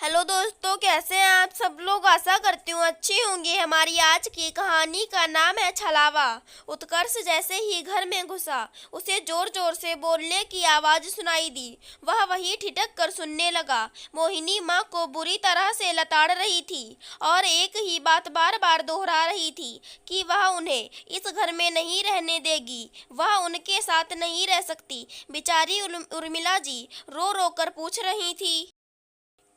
Hello दोस्तों, कैसे हैं आप सब लोग। आशा करती हूँ अच्छी होंगी। हमारी आज की कहानी का नाम है छलावा। उत्कर्ष जैसे ही घर में घुसा उसे जोर जोर से बोलने की आवाज़ सुनाई दी। वह वही ठिठक कर सुनने लगा। मोहिनी माँ को बुरी तरह से लताड़ रही थी और एक ही बात बार बार दोहरा रही थी कि वह उन्हें इस घर में नहीं रहने देगी, वह उनके साथ नहीं रह सकती। बेचारी उर्मिला जी रो रो कर पूछ रही थी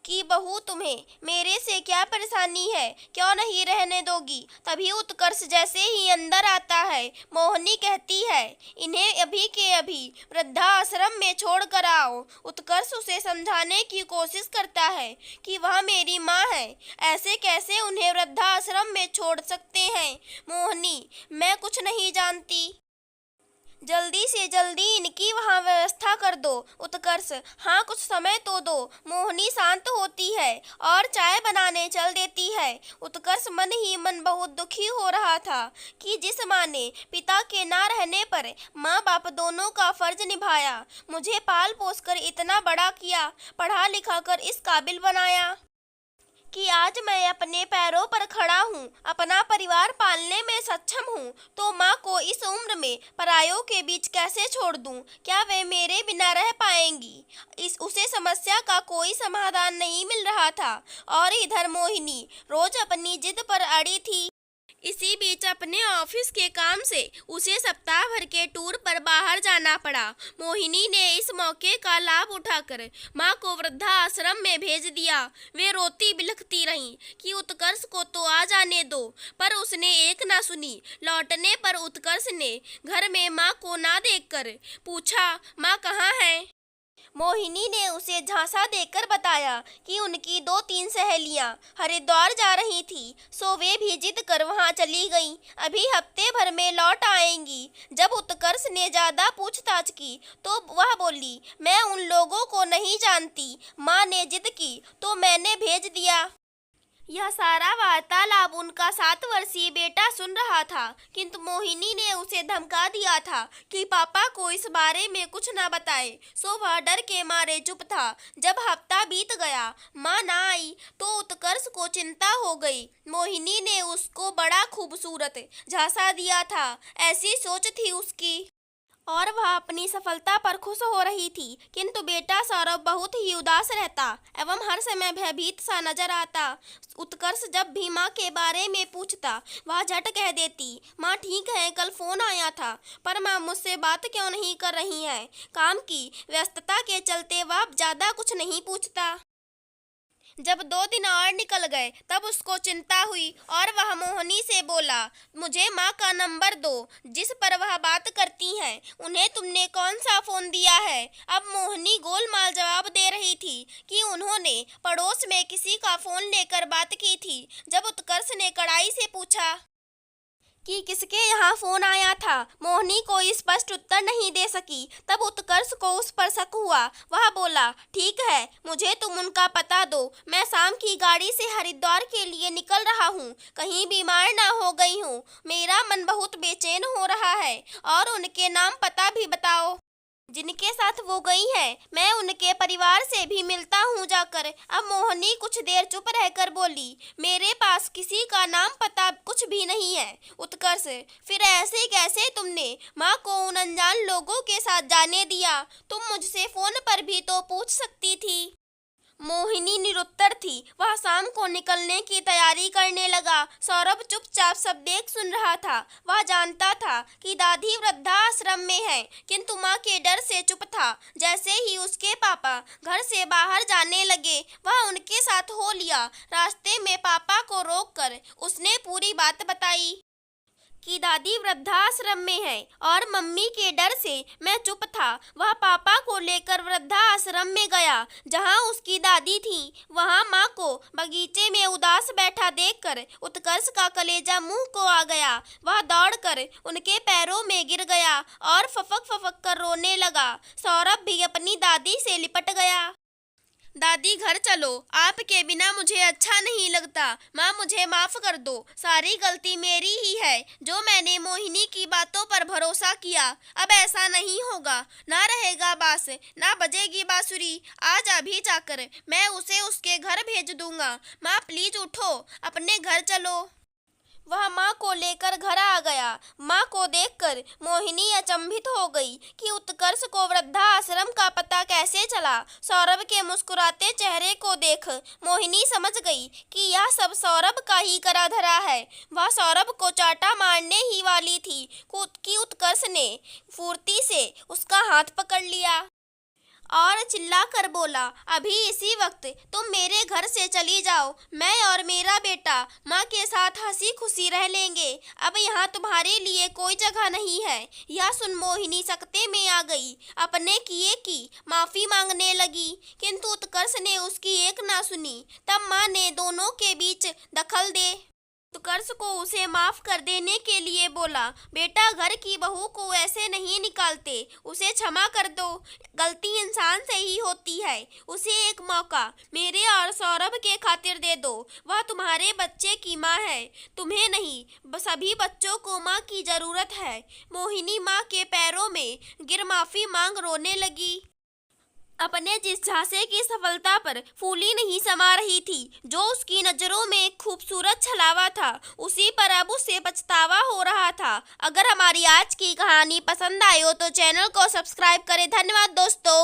कि बहू, तुम्हें मेरे से क्या परेशानी है, क्यों नहीं रहने दोगी। तभी उत्कर्ष जैसे ही अंदर आता है, मोहिनी कहती है, इन्हें अभी के अभी वृद्धाश्रम में छोड़ कर आओ। उत्कर्ष उसे समझाने की कोशिश करता है कि वह मेरी माँ है, ऐसे कैसे उन्हें वृद्धाश्रम में छोड़ सकते हैं। मोहिनी, मैं कुछ नहीं जानती, जल्दी से जल्दी इनकी वहाँ व्यवस्था कर दो। उत्कर्ष, हाँ कुछ समय तो दो। मोहिनी शांत होती है और चाय बनाने चल देती है। उत्कर्ष मन ही मन बहुत दुखी हो रहा था कि जिस माँ ने पिता के ना रहने पर माँ बाप दोनों का फर्ज निभाया, मुझे पाल पोस कर इतना बड़ा किया, पढ़ा लिखा कर इस काबिल बनाया कि आज मैं अपने पैरों पर खड़ा हूँ, अपना परिवार पालने में सक्षम हूँ, तो माँ को इस उम्र में परायों के बीच कैसे छोड़ दूँ। क्या वे मेरे बिना रह पाएंगी। उसे समस्या का कोई समाधान नहीं मिल रहा था और इधर मोहिनी रोज अपनी जिद पर अड़ी थी। इसी बीच अपने ऑफिस के काम से उसे सप्ताह भर के टूर पर बाहर जाना पड़ा। मोहिनी ने इस मौके का लाभ उठाकर माँ को वृद्धाश्रम में भेज दिया। वे रोती बिलखती रहीं कि उत्कर्ष को तो आ जाने दो, पर उसने एक ना सुनी। लौटने पर उत्कर्ष ने घर में माँ को ना देखकर पूछा, माँ कहाँ है। मोहिनी ने उसे झांसा देकर बताया कि उनकी 2-3 सहेलियां हरिद्वार जा रही थी, सो वे भी जिद कर वहां चली गईं। अभी हफ्ते भर में लौट आएंगी। जब उत्कर्ष ने ज्यादा पूछताछ की तो वह बोली, मैं उन लोगों को नहीं जानती, माँ ने जिद की तो मैंने भेज दिया। यह सारा वार्तालाप उनका 7 वर्षीय बेटा सुन रहा था, किंतु मोहिनी ने उसे धमका दिया था कि पापा को इस बारे में कुछ न बताए, सो वह डर के मारे चुप था। जब हफ्ता बीत गया, माँ ना आई तो उत्कर्ष को चिंता हो गई। मोहिनी ने उसको बड़ा खूबसूरत झांसा दिया था, ऐसी सोच थी उसकी, और वह अपनी सफलता पर खुश हो रही थी। किंतु बेटा सौरभ बहुत ही उदास रहता एवं हर समय भयभीत सा नजर आता। उत्कर्ष जब भी माँ के बारे में पूछता, वह झट कह देती, माँ ठीक है, कल फोन आया था, पर माँ मुझसे बात क्यों नहीं कर रही है। काम की व्यस्तता के चलते वह ज्यादा कुछ नहीं पूछता। जब 2 दिन और निकल गए तब उसको चिंता हुई और वह मोहिनी से बोला, मुझे माँ का नंबर दो जिस पर वह बात करती हैं। उन्हें तुमने कौन सा फोन दिया है। अब मोहिनी गोलमाल जवाब दे रही थी कि उन्होंने पड़ोस में किसी का फोन लेकर बात की थी। जब उत्कर्ष ने कड़ाई से पूछा कि किसके यहाँ फोन आया था, मोहिनी कोई स्पष्ट उत्तर नहीं दे सकी। तब उत्कर्ष को उस पर शक हुआ। वह बोला, ठीक है, मुझे तुम उनका पता दो, मैं शाम की गाड़ी से हरिद्वार के लिए निकल रहा हूँ, कहीं बीमार ना हो गई हूँ। मेरा मन बहुत बेचैन हो रहा है, और उनके नाम पता भी बताओ जिनके साथ वो गई है, मैं उनके परिवार से भी मिलता हूँ जाकर। अब मोहिनी कुछ देर चुप रहकर बोली, मेरे पास किसी का नाम पता कुछ भी नहीं है। उत्कर्ष, फिर ऐसे कैसे तुमने माँ को उन अनजान लोगों के साथ जाने दिया। तुम मुझसे फोन पर भी तो पूछ सकती थी। मोहिनी निरुत्तर थी। वह शाम को निकलने की तैयारी करने लगा। सौरभ चुपचाप सब देख सुन रहा था। वह जानता था कि दादी वृद्धाश्रम में है, किंतु माँ के डर से चुप था। जैसे ही उसके पापा घर से बाहर जाने लगे, वह उनके साथ हो लिया। रास्ते में पापा को रोककर उसने पूरी बात बताई कि दादी वृद्धाश्रम में है और मम्मी के डर से मैं चुप था। वह पापा को लेकर वृद्धाश्रम में गया जहां उसकी दादी थी। वहां माँ को बगीचे में उदास बैठा देखकर उत्कर्ष का कलेजा मुंह को आ गया। वह दौड़कर उनके पैरों में गिर गया और फफक फफक कर रोने लगा। सौरभ भी अपनी दादी से लिपट गया। दादी घर चलो, आपके बिना मुझे अच्छा नहीं लगता। माँ मुझे माफ कर दो, सारी गलती मेरी ही है जो मैंने मोहिनी की बातों पर भरोसा किया। अब ऐसा नहीं होगा, ना रहेगा बास, ना बजेगी बांसुरी। आज अभी जाकर मैं उसे उसके घर भेज दूंगा। माँ प्लीज उठो, अपने घर चलो। वह माँ को लेकर घर आ गया। माँ को देखकर मोहिनी अचंभित हो गई कि उत्कर्ष को वृद्धाश्रम का पता कैसे चला। सौरभ के मुस्कुराते चेहरे को देख मोहिनी समझ गई कि यह सब सौरभ का ही करा धरा है। वह सौरभ को चाटा मारने ही वाली थी कि उत्कर्ष ने फुर्ती से उसका हाथ पकड़ लिया और चिल्लाकर बोला, अभी इसी वक्त तुम मेरे घर से चली जाओ। मैं और मेरा बेटा माँ के साथ हंसी खुशी रह लेंगे। अब यहाँ तुम्हारे लिए कोई जगह नहीं है। यह सुन मोहिनी सकते में आ गई, अपने किए की माफी मांगने लगी, किंतु उत्कर्ष ने उसकी एक ना सुनी। तब माँ ने दोनों के बीच दखल दे उत्कर्ष को उसे माफ कर देने के लिए बोला, बेटा घर की बहू को ऐसे नहीं निकालते, उसे क्षमा कर दो। गलती इंसान से ही होती है। उसे एक मौका मेरे और सौरभ के खातिर दे दो। वह तुम्हारे बच्चे की माँ है, तुम्हें नहीं। सभी बच्चों को माँ की जरूरत है। मोहिनी माँ के पैरों में गिर माफी मांग रोने लगी। अपने जिस झांसे की सफलता पर फूली नहीं समा रही थी, जो उसकी नजरों में एक खूबसूरत छलावा था, उसी पर अब उसे पछतावा हो रहा था। अगर हमारी आज की कहानी पसंद आई हो तो चैनल को सब्सक्राइब करें। धन्यवाद दोस्तों।